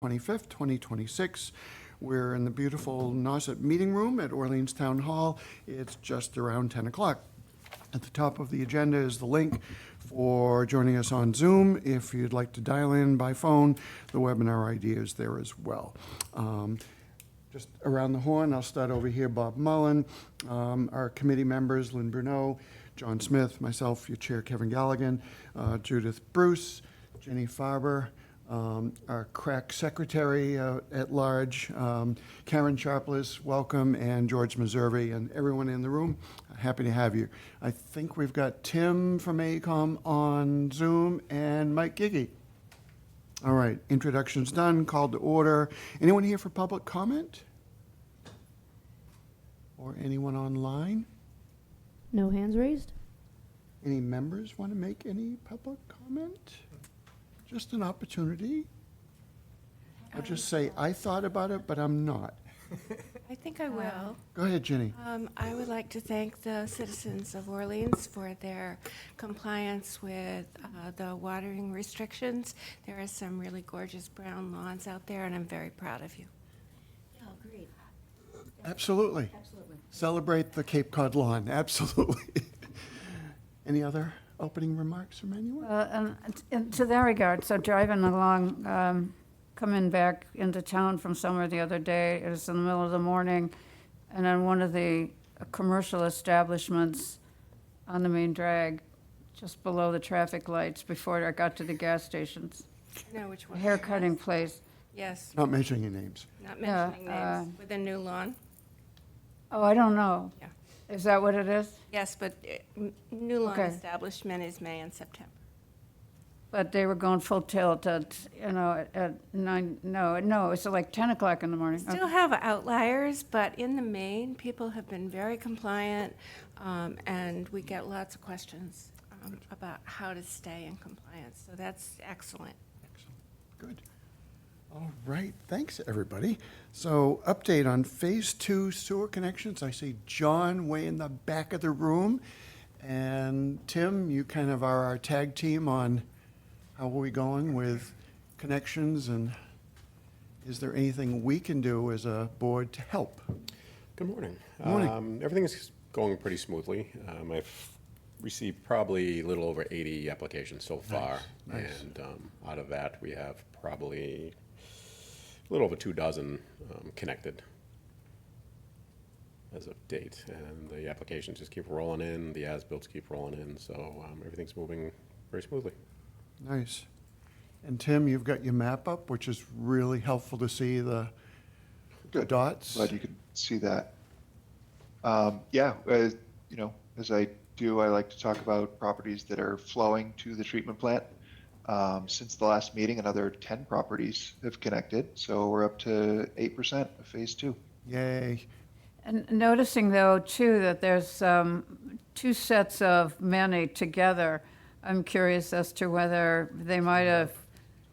25th, 2026. We're in the beautiful Nauset Meeting Room at Orleans Town Hall. It's just around 10 o'clock. At the top of the agenda is the link for joining us on Zoom. If you'd like to dial in by phone, the webinar ID is there as well. Just around the horn, I'll start over here. Bob Mullen, our committee members, Lynn Bruneau, John Smith, myself, your chair, Kevin Galligan, Judith Bruce, Jenny Farber, our crack secretary at large, Karen Sharpless, welcome, and George Meservey, and everyone in the room. Happy to have you. I think we've got Tim from AECOM on Zoom and Mike Giggy. All right, introductions done, called to order. Anyone here for public comment? Or anyone online? No hands raised? Any members want to make any public comment? Just an opportunity. I'll just say, I thought about it, but I'm not. I think I will. Go ahead, Jenny. I would like to thank the citizens of Orleans for their compliance with the watering restrictions. There are some really gorgeous brown lawns out there, and I'm very proud of you. Oh, great. Absolutely. Absolutely. Celebrate the Cape Cod lawn, absolutely. Any other opening remarks from anyone? And to that regard, so driving along, coming back into town from somewhere the other day, it was in the middle of the morning, and on one of the commercial establishments on the main drag, just below the traffic lights before I got to the gas stations, I know which one. hair cutting place. Yes, Not mentioning any names. not Yeah, mentioning names, with a new lawn. Oh, I don't know. Yeah. Is that what it is? Yes, but new lawn Okay. establishment is May and September. But they were going full tilt at, at 9, no, it's like 10 o'clock in the morning. Still have outliers, but in the main, people have been very compliant, and we get lots of questions about how to stay in compliance. So that's excellent. Excellent. Good. All right, thanks, everybody. So, update on Phase 2 sewer connections. I see John way in the back of the room. And Tim, you kind of are our tag team on how are we going with connections, and is there anything we can do as a board to help? Good morning. Morning. Everything's going pretty smoothly. I've received probably a little over 80 applications so far. Nice. And out of that, we have probably a little over 24 connected as of date. And the applications just keep rolling in, the as-builts keep rolling in, so everything's moving very smoothly. Nice. And Tim, you've got your map up, which is really helpful to see the Good. dots. Glad you can see that. As I do, I like to talk about properties that are flowing to the treatment plant. Since the last meeting, another 10 properties have connected, so we're up to 8% of phase 2. Yay. And noticing, though, too, that there's two sets of many together. I'm curious as to whether they might have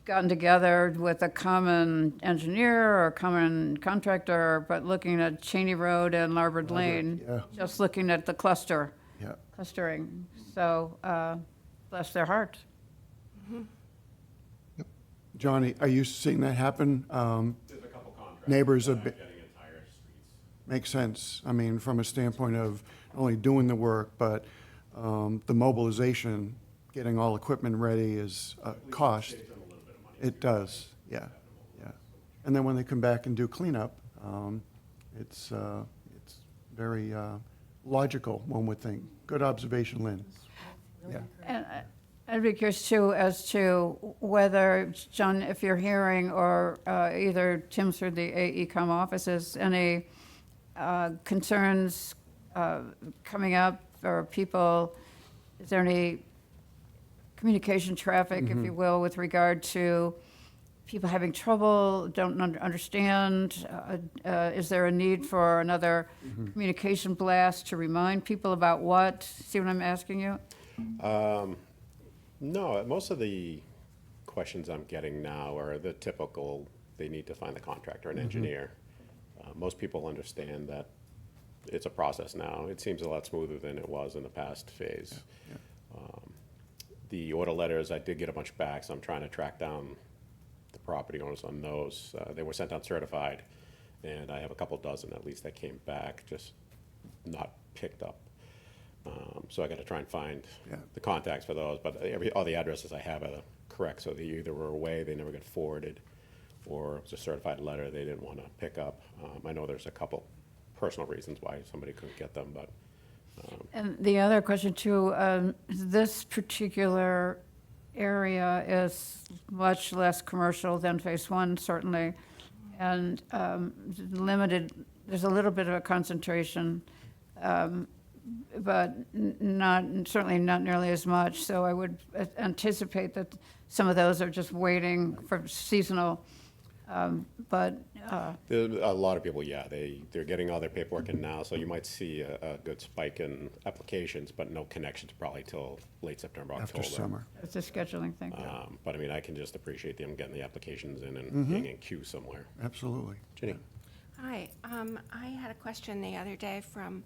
gotten together with a common engineer or a common contractor, but looking at Cheney Road and Larbert Lane, yeah. just looking at the Yeah. clustering. So, bless their hearts. Johnny, are you seeing that happen? There's a couple contractors Neighbors that are are bi- getting entire streets. Makes sense. I mean, from a standpoint of not only doing the work, but the mobilization, getting all equipment ready is a cost. Saves them a little bit of money. It does, yeah, yeah. And then when they come back and do cleanup, it's very logical, one would think. Good observation, Lynn. Yeah. And I'd be curious too as to whether, John, if you're hearing, or either Tim through the AECOM offices, any concerns coming up, or people, is there any communication traffic, if you will, with regard to people having trouble, don't understand? Is there a need for another communication blast to remind people about what? See what I'm asking you? No, most of the questions I'm getting now are the typical, they need to find the contractor, an engineer. Most people understand that it's a process now. It seems a lot smoother than it was in the past phase. The order letters, I did get a bunch back, so I'm trying to track down the property owners on those. They were sent out certified, and I have a couple dozen at least that came back, just not picked up. So I got to try and find Yeah. the contacts for those, but all the addresses I have are correct, so they either were away, they never got forwarded, or it was a certified letter they didn't want to pick up. I know there's a couple personal reasons why somebody couldn't get them, but And the other question too, this particular area is much less commercial than Phase 1, certainly, and limited, there's a little bit of a concentration, but not, certainly not nearly as much. So I would anticipate that some of those are just waiting for seasonal, but a lot of people, yeah, they're getting all their paperwork in now, so you might see a good spike in applications, but no connections probably till late September, October. After summer. it's a scheduling thing. But I mean, I can just appreciate them getting the applications in and being in queue somewhere. Absolutely. Ginny? Hi, I had a question the other day from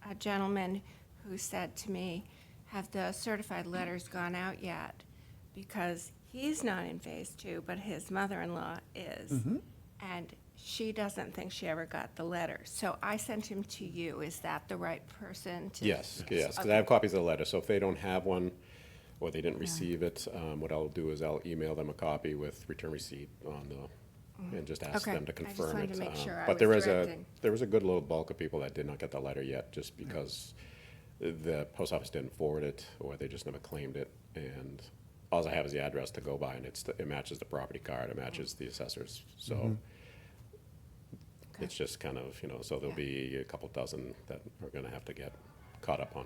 a gentleman who said to me, have the certified letters gone out yet? Because he's not in Phase 2, but his mother-in-law is. And she doesn't think she ever got the letter. So I sent him to you. Is that the right person to? Yes, because I Okay. have copies of the letter, so if they don't have one, or they didn't receive it, what I'll do is I'll email them a copy with return receipt on the, and just ask Okay. them to I just confirm wanted it. to make sure I But was there is directing. there was a good little bulk of people that did not get the letter yet, just because the post office didn't forward it, or they just never claimed it, and all I have is the address to go by, and it matches the property card, it matches the assessors, so Okay. it's just kind of, so there'll Yeah. be a couple dozen that are gonna have to get caught up on.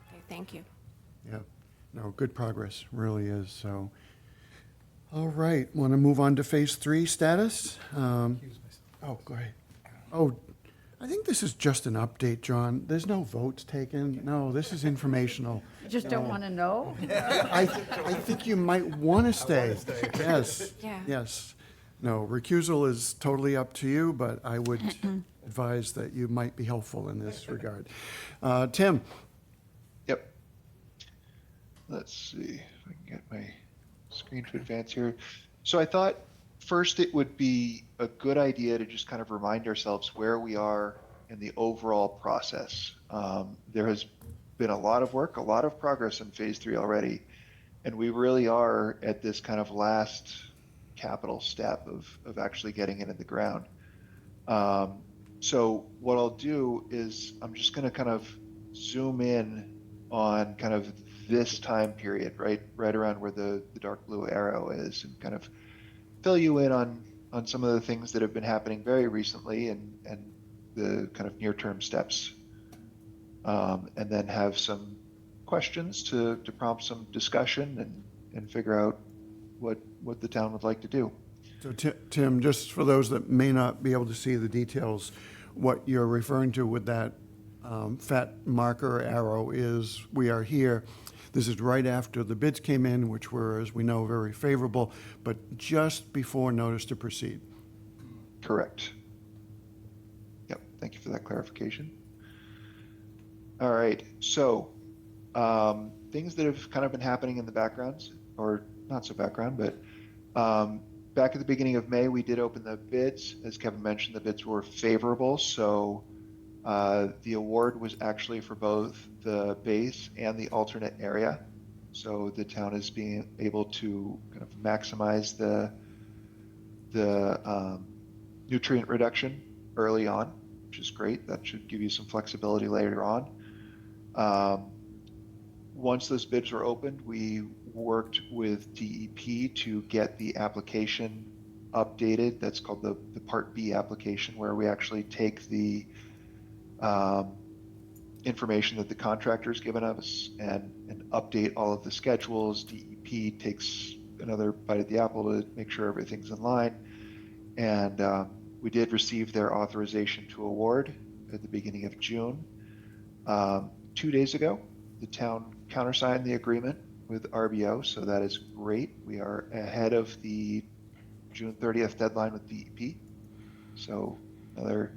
Okay, thank you. Yeah, no, good progress, really is, so. All right, want to move on to Phase 3 status? Oh, go ahead. Oh, I think this is just an update, John. There's no votes taken. No, this is informational. You just don't want to know? I think you might want to stay. Yes, Yeah. yes. No, recusal is totally up to you, but I would advise that you might be helpful in this regard. Tim? Yep. Let's see if I can get my screen to advance here. So I thought first it would be a good idea to just kind of remind ourselves where we are in the overall process. There has been a lot of work, a lot of progress in Phase 3 already, and we really are at this kind of last capital step of actually getting it in the ground. So what I'll do is I'm just going to kind of zoom in on kind of this time period, right around where the dark blue arrow is, and kind of fill you in on some of the things that have been happening very recently and the kind of near-term steps, and then have some questions to prompt some discussion and figure out what the town would like to do. So Tim, just for those that may not be able to see the details, what you're referring to with that fat marker arrow is we are here. This is right after the bids came in, which were, as we know, very favorable, but just before notice to proceed. Correct. Yep, thank you for that clarification. All right, so things that have kind of been happening in the backgrounds, or not so background, but back at the beginning of May, we did open the bids. As Kevin mentioned, the bids were favorable, so the award was actually for both the base and the alternate area. So the town is being able to kind of maximize the nutrient reduction early on, which is great. That should give you some flexibility later on. Once those bids were opened, we worked with DEP to get the application updated. That's called the Part B application, where we actually take the information that the contractor's given us and update all of the schedules. DEP takes another bite at the apple to make sure everything's in line. And we did receive their authorization to award at the beginning of June. 2 days ago, the town countersigned the agreement with RBO, so that is great. We are ahead of the June 30th deadline with DEP. So another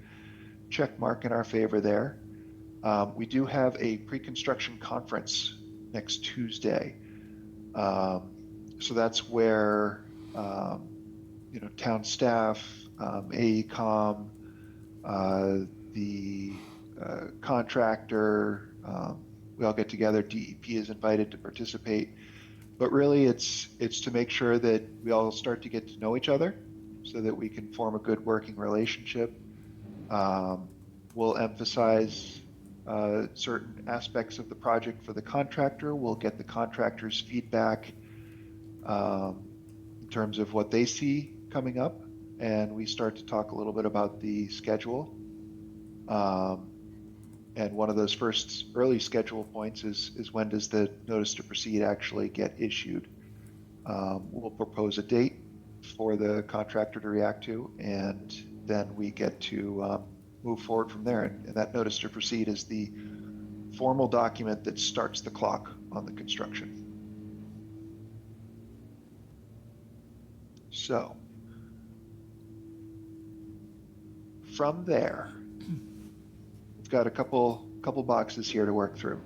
check mark in our favor there. We do have a pre-construction conference next Tuesday. So that's where um, town staff, AECom, the contractor. We all get together. DEP is invited to participate. But really, it's to make sure that we all start to get to know each other so that we can form a good working relationship. We'll emphasize certain aspects of the project for the contractor. We'll get the contractor's feedback in terms of what they see coming up. And we start to talk a little bit about the schedule. And one of those first early schedule points is when does the notice to proceed actually get issued? We'll propose a date for the contractor to react to, and then we get to move forward from there. And that notice to proceed is the formal document that starts the clock on the construction. So from there, we've got a couple boxes here to work through.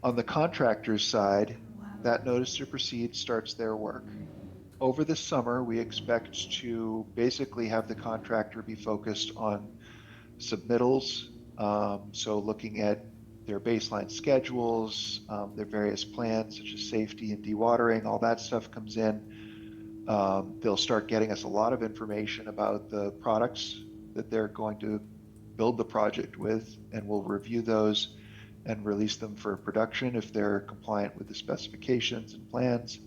On the contractor's side, that notice to proceed starts their work. Over the summer, we expect to basically have the contractor be focused on submittals. So looking at their baseline schedules, their various plans such as safety and dewatering, all that stuff comes in. They'll start getting us a lot of information about the products that they're going to build the project with, and we'll review those and release them for production if they're compliant with the specifications and plans.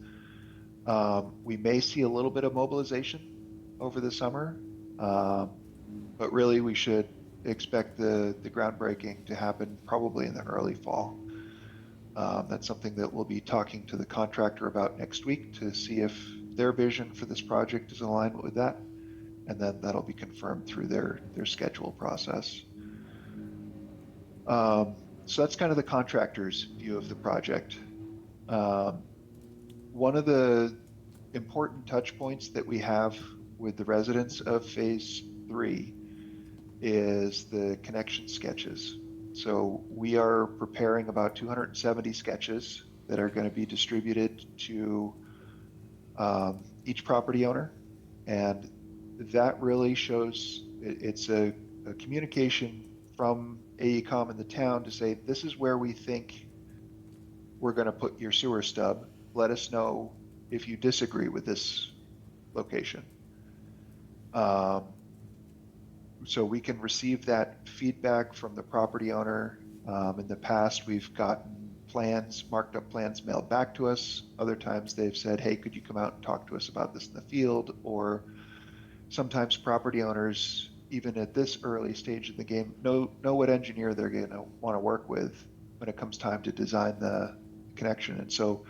We may see a little bit of mobilization over the summer, but really we should expect the groundbreaking to happen probably in the early fall. That's something that we'll be talking to the contractor about next week to see if their vision for this project is aligned with that. And then that'll be confirmed through their schedule process. So that's kind of the contractor's view of the project. One of the important touch points that we have with the residents of Phase 3 is the connection sketches. So we are preparing about 270 sketches that are going to be distributed to each property owner. And that really shows it's a communication from AECom in the town to say, this is where we think we're going to put your sewer stub. Let us know if you disagree with this location. So we can receive that feedback from the property owner. In the past, we've gotten plans, marked up plans mailed back to us. Other times they've said, hey, could you come out and talk to us about this in the field? Or sometimes property owners, even at this early stage of the game, know what engineer they're going to want to work with when it comes time to design the connection. And so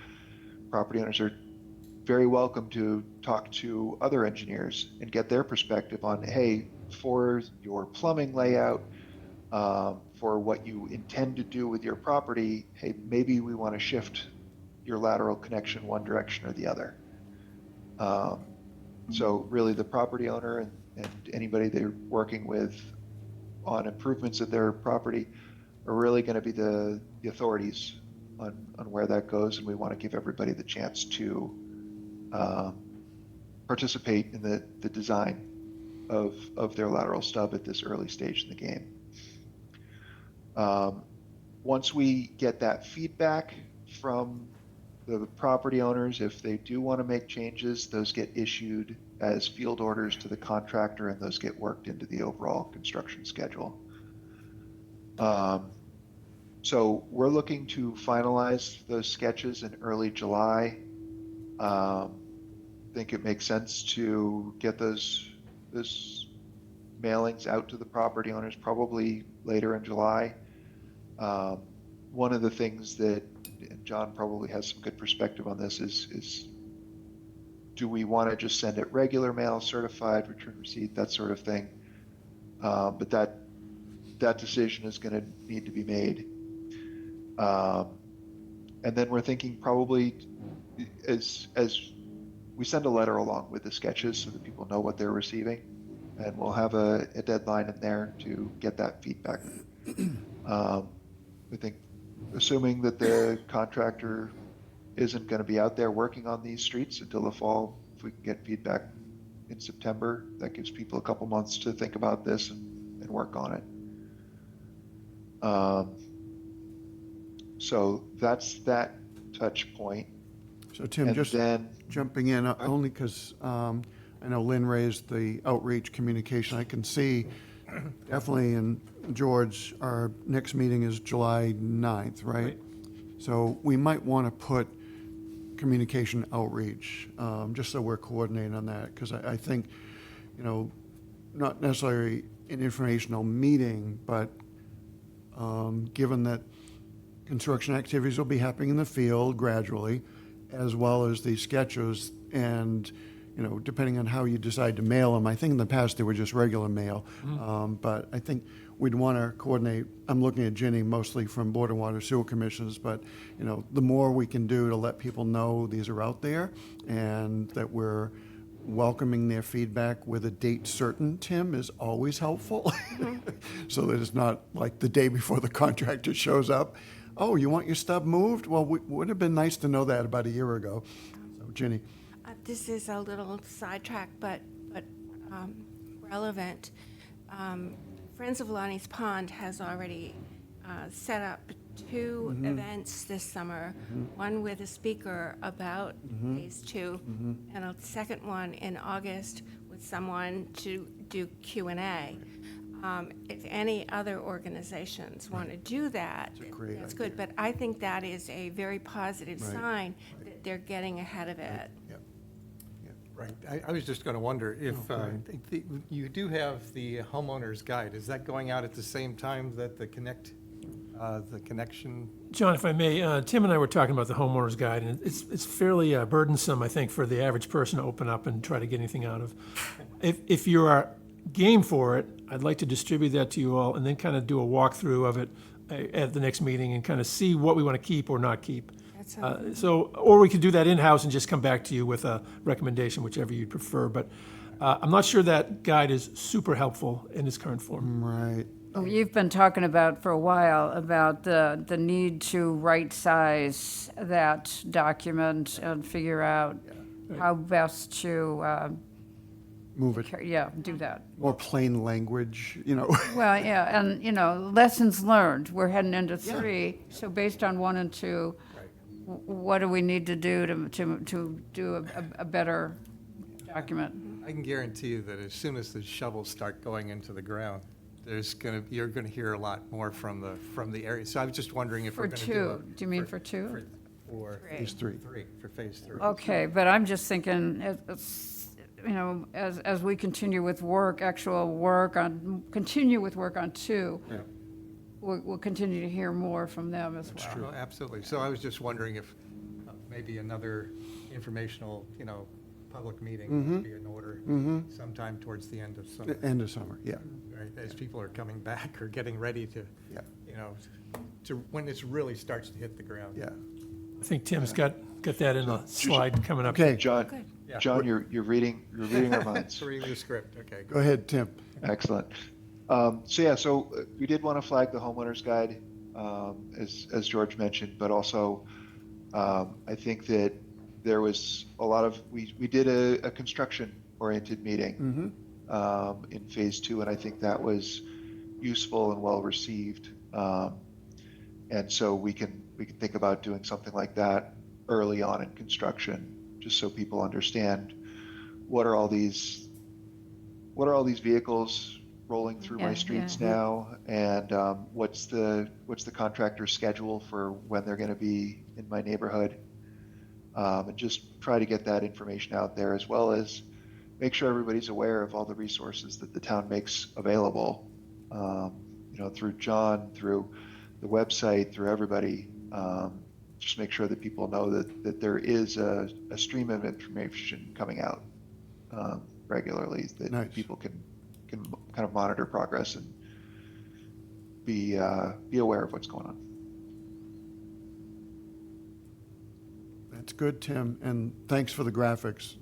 property owners are very welcome to talk to other engineers and get their perspective on, hey, for your plumbing layout, for what you intend to do with your property, hey, maybe we want to shift your lateral connection one direction or the other. So really the property owner and anybody they're working with on improvements of their property are really going to be the authorities on where that goes. And we want to give everybody the chance to participate in the design of their lateral stub at this early stage in the game. Once we get that feedback from the property owners, if they do want to make changes, those get issued as field orders to the contractor, and those get worked into the overall construction schedule. So we're looking to finalize those sketches in early July. I think it makes sense to get those mailings out to the property owners probably later in July. One of the things that, and John probably has some good perspective on this, is do we want to just send it regular mail, certified, return receipt, that sort of thing? But that decision is going to need to be made. And then we're thinking probably as we send a letter along with the sketches so that people know what they're receiving, and we'll have a deadline in there to get that feedback. I think, assuming that the contractor isn't going to be out there working on these streets until the fall if we can get feedback in September, that gives people a couple months to think about this and work on it. So that's that touch point. So Tim, And just then, jumping in, only because I know Lynn raised the outreach communication. I can see definitely, and George, our next meeting is July 9th, right? So we might want to put communication outreach, just so we're coordinating on that, because I think, you know, not necessarily an informational meeting, but given that construction activities will be happening in the field gradually, as well as the sketches, and, you know, depending on how you decide to mail them. I think in the past they were just regular mail, but I think we'd want to coordinate. I'm looking at Ginny mostly from Board of Water Sewer Commissions, but, you know, the more we can do to let people know these are out there and that we're welcoming their feedback with a date certain, Tim, is always helpful. So that it's not like the day before the contractor shows up. Oh, you want your stub moved? Well, would have been nice to know that about a year ago. So, Ginny. This is a little sidetrack, but relevant. Friends of Lonnie's Pond has already set up two events this summer, one with a speaker about phase two, and a second one in August with someone to do Q&A. If any other organizations want to do that, great that's good. But I think that is a very positive sign that they're getting ahead of it. Yep. Right. I was just going to wonder if you do have the homeowner's guide. Is that going out at the same time that the connection? John, if I may, Tim and I were talking about the homeowner's guide, and it's fairly burdensome, I think, for the average person to open up and try to get anything out of. If you are game for it, I'd like to distribute that to you all and then kind of do a walkthrough of it at the next meeting and kind of see what we want to keep or not keep. Or we could do that in-house and just come back to you with a recommendation, whichever you'd prefer. But I'm not sure that guide is super helpful in its current form. Right. Oh, you've been talking about for a while about the need to right size that document and figure out how best to, Move it. do that. More plain language, you know. Well, yeah, and, you know, lessons learned. We're heading into 3, so based on 1 and 2, what do we need to do to do a better document? I can guarantee you that as soon as the shovels start going into the ground, you're gonna hear a lot more from the area. So I was just wondering if For we're gonna 2, do do you mean for 2? for Phase 3. for phase 3. Okay, but I'm just thinking, you know, as we continue with work, continue with work on 2, we'll continue to hear more from them as well. Oh, absolutely. So I was just wondering if maybe another informational, public meeting would be in order sometime towards the end of summer, End of summer, yeah. right? As people are coming back or getting ready to, Yeah. when it really starts to hit the ground. Yeah. I think Tim's got that in the slide coming up. Okay, John, Good. Yeah. John, you're reading our minds. Reading the script, okay. go ahead, Tim. Excellent. So we did want to flag the homeowner's guide, as George mentioned, but also I think that there was a lot of, we did a construction-oriented meeting in phase 2, and I think that was useful and well received. And so we can think about doing something like that early on in construction, just so people understand what are all these vehicles rolling through my streets now, and what's the contractor's schedule for when they're going to be in my neighborhood, and just try to get that information out there, as well as make sure everybody's aware of all the resources that the town makes available, through John, through the website, through everybody. Just make sure that people know that there is a stream of information coming out regularly, that Nice. people can kind of monitor progress and be aware of what's going on. That's good, Tim, and thanks for the graphics.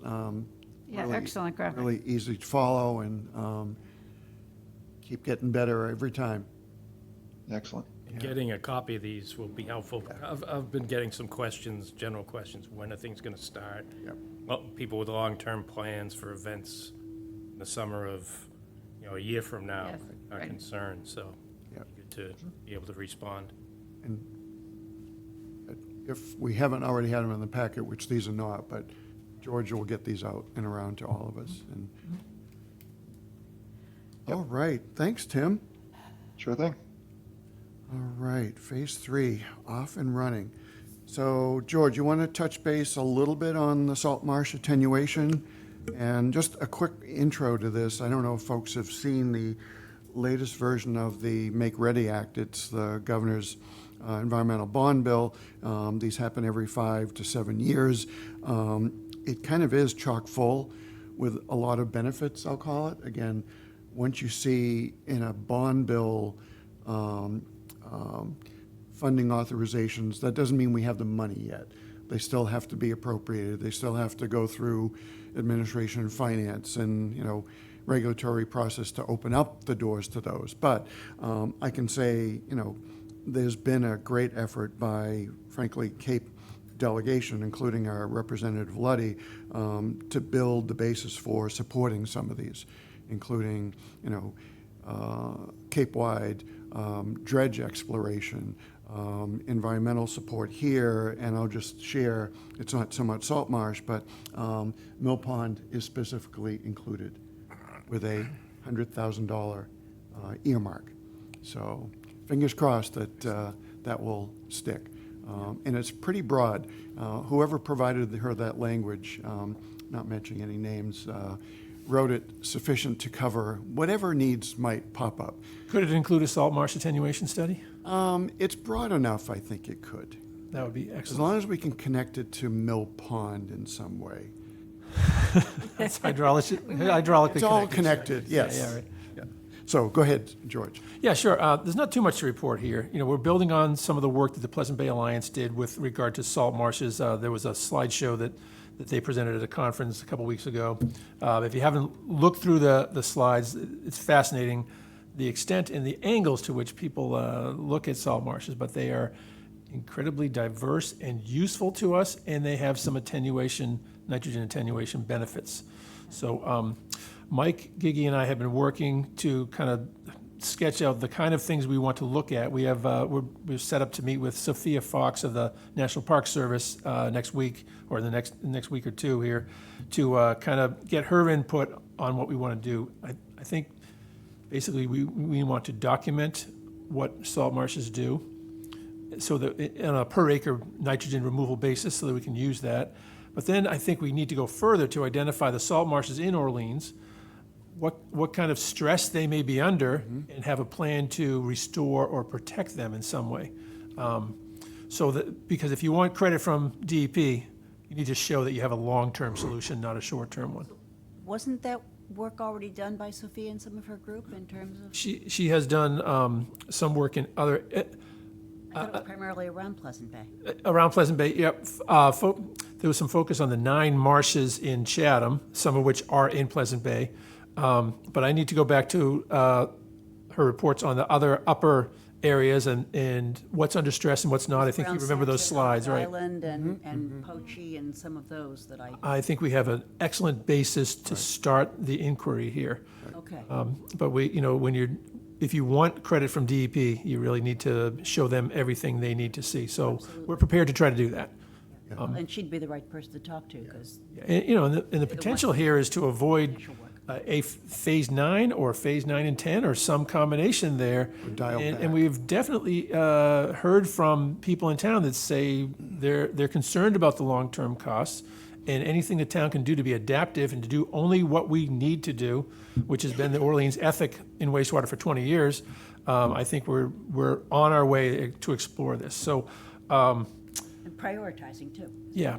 Really- Excellent graphic. Really easy to follow and keep getting better every time. Excellent. Getting a copy of these will be helpful. I've been getting some questions, general questions. When are things going to start? Yep. Well, people with long-term plans for events in the summer of, a year from now Yes, are right. concerned, so Yep. good to be able to respond. And if we haven't already had them in the packet, which these are not, but George will get these out and around to all of us. And all right, thanks, Tim. Sure thing. All right, phase 3, off and running. So, George, you want to touch base a little bit on the salt marsh attenuation? And just a quick intro to this. I don't know if folks have seen the latest version of the Make Ready Act. It's the governor's environmental bond bill. These happen every 5 to 7 years. It kind of is chock full with a lot of benefits, I'll call it. Again, once you see in a bond bill funding authorizations, that doesn't mean we have the money yet. They still have to be appropriated. They still have to go through administration and finance and, regulatory process to open up the doors to those. But I can say, there's been a great effort by, frankly, Cape delegation, including our Representative Luddy, to build the basis for supporting some of these, including, Cape-wide dredge exploration, environmental support here, and I'll just share, it's not so much salt marsh, but Mill Pond is specifically included with a $100,000 earmark. So fingers crossed that that will stick. And it's pretty broad. Whoever provided her that language, not mentioning any names, wrote it sufficient to cover whatever needs might pop up. Could it include a salt marsh attenuation study? It's broad enough, I think it could. That would be As excellent. long as we can connect it to Mill Pond in some way. That's hydraulically It's all connected. connected, yes. Yeah, right. Yeah. So go ahead, George. Yeah, sure. There's not too much to report here. We're building on some of the work that the Pleasant Bay Alliance did with regard to salt marshes. There was a slideshow that they presented at a conference a couple weeks ago. If you haven't looked through the slides, it's fascinating, the extent and the angles to which people look at salt marshes, but they are incredibly diverse and useful to us, and they have some nitrogen attenuation benefits. So Mike Giggy and I have been working to kind of sketch out the kind of things we want to look at. We're set up to meet with Sophia Fox of the National Park Service next week, or the next week or two here, to kind of get her input on what we want to do. I think basically we want to document what salt marshes do, so that on a per acre nitrogen removal basis, so that we can use that. But then I think we need to go further to identify the salt marshes in Orleans, what kind of stress they may be under, and have a plan to restore or protect them in some way. Because if you want credit from DEP, you need to show that you have a long-term solution, not a short-term one. Wasn't that work already done by Sophia and some of her group in terms of, She has done some work in other, I thought it was primarily around Pleasant Bay. around Pleasant Bay, yep. There was some focus on the 9 marshes in Chatham, some of which are in Pleasant Bay. But I need to go back to her reports on the other upper areas and what's under stress and what's not. I think you Around remember those Saxon slides, right? Island and Poche and some of those that I think we have an excellent basis to start the inquiry here. okay. But if you want credit from DEP, you really need to show them everything they need to see. So we're prepared to try to do that. And she'd be the right person to talk to, because And the potential here is to avoid initial work. a phase 9 or phase 9 and 10 or some combination there. Dial back. And we've definitely heard from people in town that say they're concerned about the long-term costs, and anything the town can do to be adaptive and to do only what we need to do, which has been the Orleans ethic in wastewater for 20 years. I think we're on our way to explore this. So, And prioritizing too. yeah,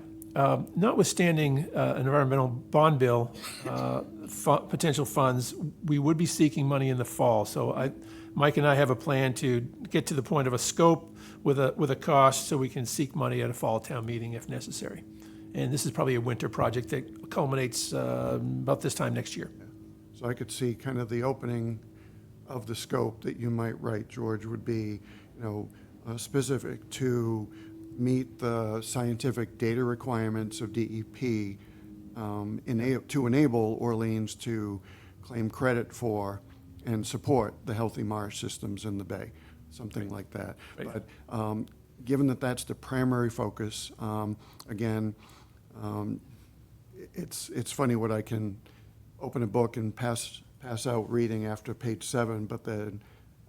notwithstanding an environmental bond bill, potential funds, we would be seeking money in the fall. So Mike and I have a plan to get to the point of a scope with a cost, so we can seek money at a fall town meeting if necessary. And this is probably a winter project that culminates about this time next year. So I could see kind of the opening of the scope that you might write, George, would be specific to meet the scientific data requirements of DEP to enable Orleans to claim credit for and support the healthy marsh systems in the bay, something like that. Right. But given that that's the primary focus, again, it's funny what I can open a book and pass out reading after page 7, but then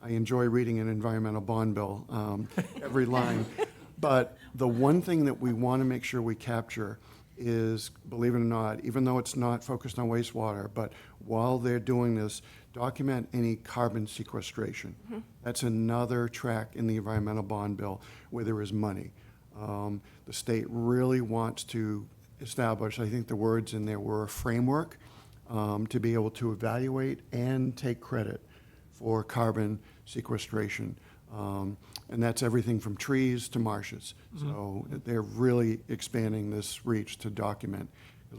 I enjoy reading an environmental bond bill, every line. But the one thing that we want to make sure we capture is, believe it or not, even though it's not focused on wastewater, but while they're doing this, document any carbon sequestration. That's another track in the environmental bond bill where there is money. The state really wants to establish, I think the words in there were a framework to be able to evaluate and take credit for carbon sequestration. And that's everything from trees to marshes. So they're really expanding this reach to document.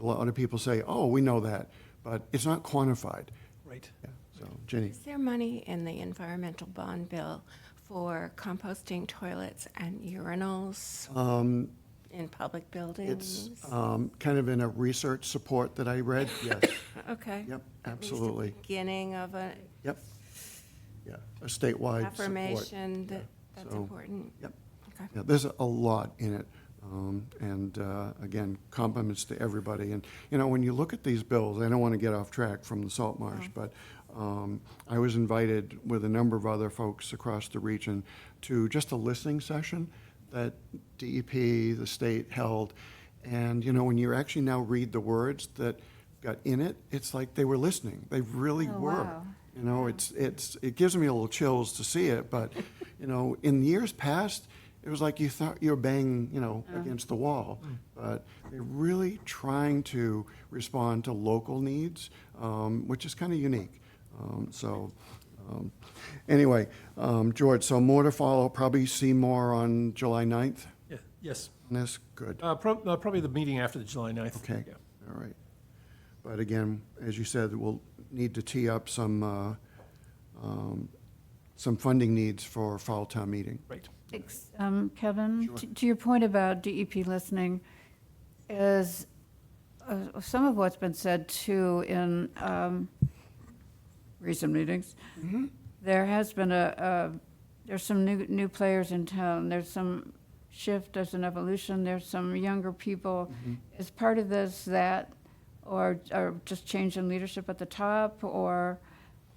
A lot of people say, oh, we know that, but it's not quantified. Right. Yeah. So, Jenny. Is there money in the environmental bond bill for composting toilets and urinals in public buildings? It's kind of in a research support that I read, yes. Okay. Yep, At least absolutely. the beginning of a Yep. Yeah, a statewide support. affirmation that that's So, important. Yep. Okay. Yeah, there's a lot in it. And again, compliments to everybody. And, when you look at these bills, I don't want to get off track from the salt marsh, but I was invited with a number of other folks across the region to just a listening session that DEP, the state, held. And, when you actually now read the words that got in it, it's like they were listening. They really Oh, were. wow. It gives me a little chills to see it, but, in years past, it was like you thought you were banging, against the wall. But they're really trying to respond to local needs, which is kind of unique. Anyway, George, so more to follow, probably see more on July 9th Yeah, yes. on this? Good. Probably the meeting after the July 9th. Okay, Yeah. all right. But again, as you said, we'll need to tee up some funding needs for fall town meeting. Right. Kevin, Sure. to your point about DEP listening, is some of what's been said too in recent meetings. There has been there's some new players in town. There's some shift, there's an evolution, there's some younger people. Is part of this that, or just change in leadership at the top, or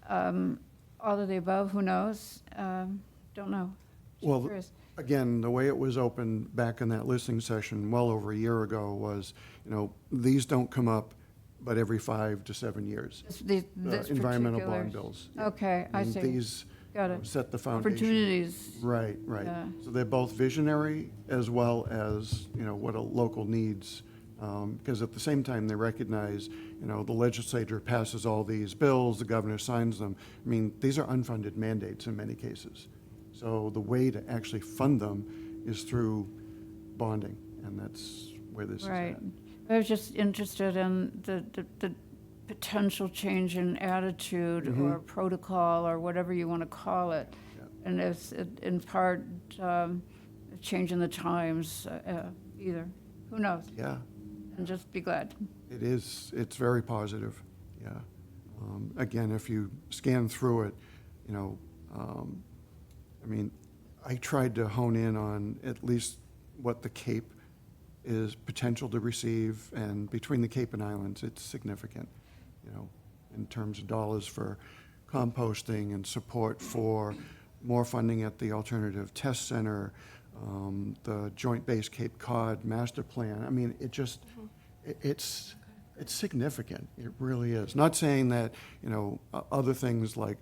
all of the above, who knows? Don't know. Just Well, curious. again, the way it was opened back in that listening session well over a year ago was, these don't come up but every 5 to 7 years. This Environmental particular- bond bills. Okay, I And see. these Got it. set the foundation. Opportunities. Right. Yeah. So they're both visionary as well as, what a local needs. Because at the same time, they recognize, the legislature passes all these bills, the governor signs them. I mean, these are unfunded mandates in many cases. So the way to actually fund them is through bonding, and that's where this is Right. at. I was just interested in the potential change in attitude or protocol or whatever you want to call it. Yeah. And it's in part a change in the times either. Who knows? Yeah, And just be glad. it is. It's very positive, yeah. Again, if you scan through it, I tried to hone in on at least what the Cape is potential to receive, and between the Cape and Islands, it's significant, in terms of dollars for composting and support for more funding at the Alternative Test Center, the Joint Base Cape Cod Master Plan. I mean, it's significant. It really is. Not saying that, other things like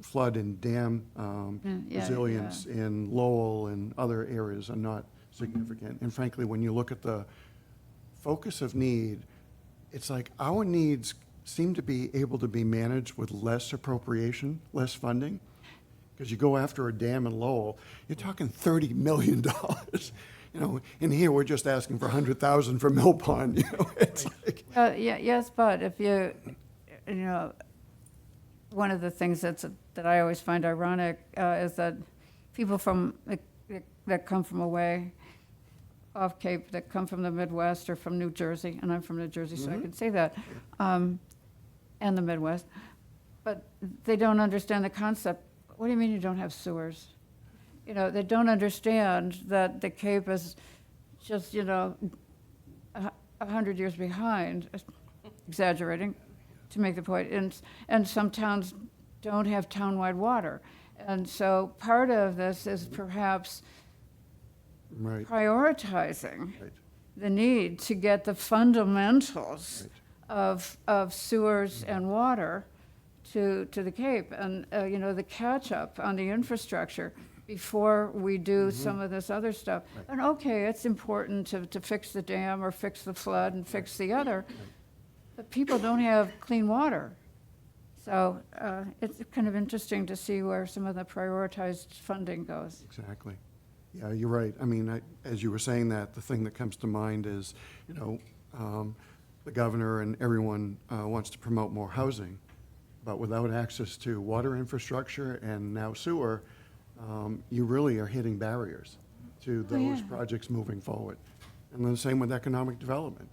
flood and dam Yeah, resilience in Lowell and other areas are not significant. And frankly, when you look at the focus of need, it's like our needs seem to be able to be managed with less appropriation, less funding. Because you go after a dam in Lowell, you're talking $30 million. In here, we're just asking for 100,000 for Mill Pond, it's like. Yes, but if you one of the things that I always find ironic is that people that come from away off Cape, that come from the Midwest or from New Jersey, and I'm from New Jersey, so I can say that, and the Midwest, but they don't understand the concept. What do you mean you don't have sewers? You know, they don't understand that the Cape is just, 100 years behind, exaggerating, to make the point. And some towns don't have townwide water. And so part of this is perhaps Right. prioritizing Right. the need to get the fundamentals Right. of sewers and water to the Cape. And, the catch-up on the infrastructure before we do some of this other stuff. And okay, it's important to fix the dam or fix the flood and fix the other, but people don't have clean water. So it's kind of interesting to see where some of the prioritized funding goes. Exactly. Yeah, you're right. I mean, as you were saying that, the thing that comes to mind is, the governor and everyone wants to promote more housing, but without access to water infrastructure and now sewer, you really are hitting barriers to those projects moving forward. And then the same with economic development.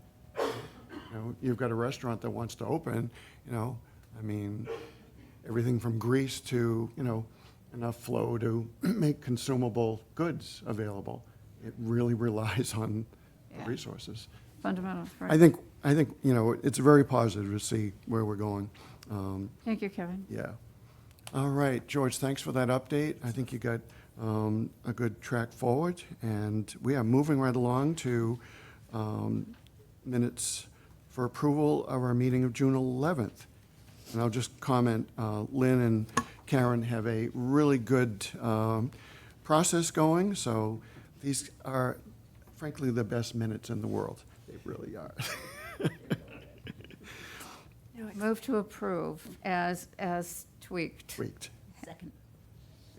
You've got a restaurant that wants to open, everything from grease to, enough flow to make consumable goods available. It really relies on the resources. Fundamentals, right? I think, it's very positive to see where we're going. Thank you, Kevin. Yeah. All right, George, thanks for that update. I think you got a good track forward, and we are moving right along to minutes for approval of our meeting of June 11th. And I'll just comment, Lynn and Karen have a really good process going, so these are frankly the best minutes in the world. They really are. Move to approve as tweaked. Tweaked. Second.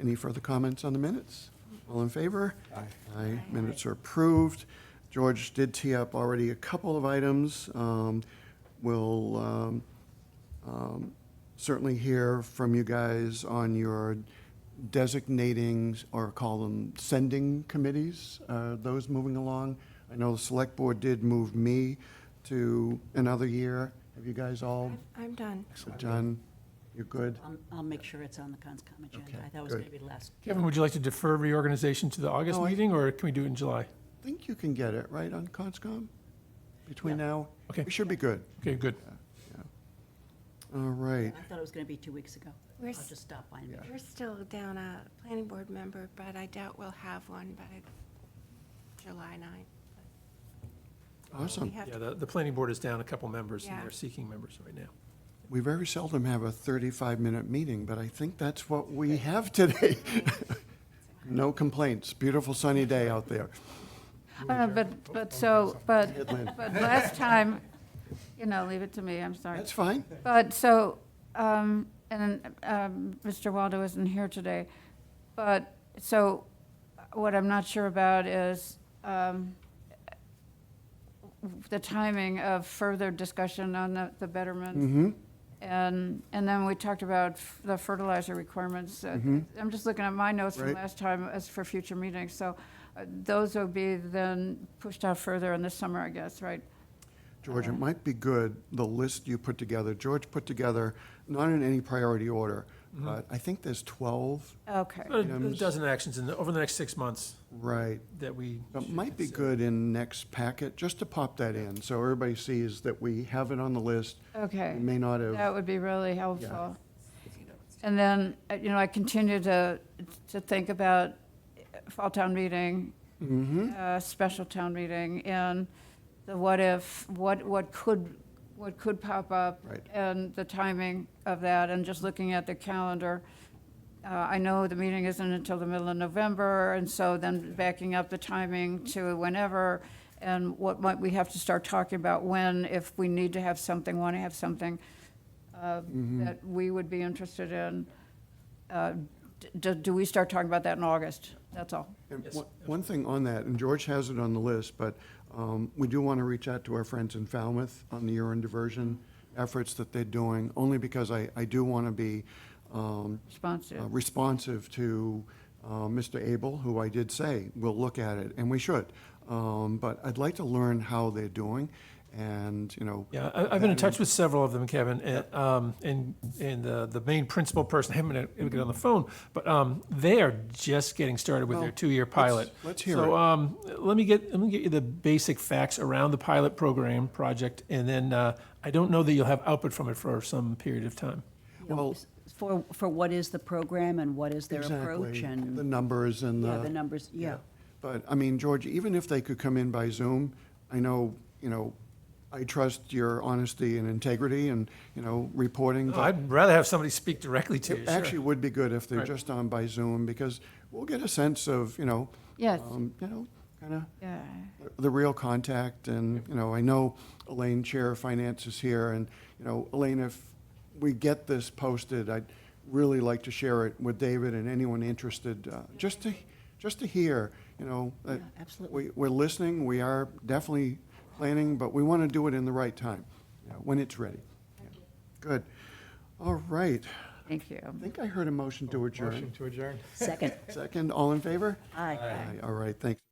Any further comments on the minutes? All in favor? Aye. Aye. Minutes are approved. George did tee up already a couple of items. We'll certainly hear from you guys on your designating, or call them sending committees, those moving along. I know the select board did move me to another year. Have you guys all I'm done. done? You're good? I'll make sure it's on the conscom agenda. Okay, I thought it was good. going to be last. Kevin, would you like to defer reorganization to the August No, meeting, or can we do it in July? I think you can get it, right, on Conscom? Between now? Okay. We should be good. Okay, good. All right. I thought it was going to be 2 weeks ago. We're I'll s- just stop by and make sure. We're still down a planning board member, but I doubt we'll have one by July 9th. We Awesome. have Yeah, to- the planning board is down a couple members, and Yeah. they're seeking members right now. We very seldom have a 35-minute meeting, but I think that's what we have today. No complaints. Beautiful sunny day out there. But last time, leave it to me, I'm sorry. That's fine. But so, Mr. Waldo isn't here today, but, so, what I'm not sure about is the timing of further discussion on the betterment. Mm-hmm. And then we talked about the fertilizer requirements. I'm just looking at my notes from Right. last time as for future meetings, so those will be then pushed out further in the summer, I guess, right? George, it might be good, the list you put together, George put together, not in any priority order, but I think there's 12, Okay. A Items. dozen actions over the next 6 months right. that we. It should might be consider. good in next packet, just to pop that in, so everybody sees that we have it on the list. Okay. We may not have, That would be really helpful. And then, I continue to think about fall town meeting, special town meeting, and the what if, what could pop up. Right. And the timing of that, and just looking at the calendar. I know the meeting isn't until the middle of November, and so then backing up the timing to whenever, and what might we have to start talking about when, if we need to have something, want to have something that we would be interested in. Do we start talking about that in August? That's all. and Yes, one thing on that, and George has it on the list, but we do want to reach out to our friends in Falmouth on the urine diversion efforts that they're doing, only because I do want to be Responsive. responsive to Mr. Abel, who I did say, we'll look at it, and we should. But I'd like to learn how they're doing, and, you know. Yeah, I've been in touch with several of them, Kevin, and the main principal person, I haven't been able to get on the phone, but they are just getting started with their Well, two-year pilot. let's hear So let me get you the basic facts around the pilot program project, and then I don't know that you'll have output from it for some period of time. Well, For what is the program and what is their approach exactly, and. the numbers and Yeah, the numbers, yeah. But, I mean, George, even if they could come in by Zoom, I know, you know, I trust your honesty and integrity and, you know, reporting. but I'd rather have somebody speak directly to you, It sure. actually would be good if they're Right. just on by Zoom, because we'll get a sense of, you know, Yes. kind of Yeah. the real contact. And, you know, I know Elaine, Chair of Finance, is here, and, you know, Elaine, if we get this posted, I'd really like to share it with David and anyone interested, just to hear, you know, that Yeah, absolutely. we're listening, we are definitely planning, but we want to do it in the right time, you know, when it's ready. Good. All right. Thank you. I think I heard a motion to adjourn. Motion to adjourn? Second. Second, all in favor? Aye. All right, thanks.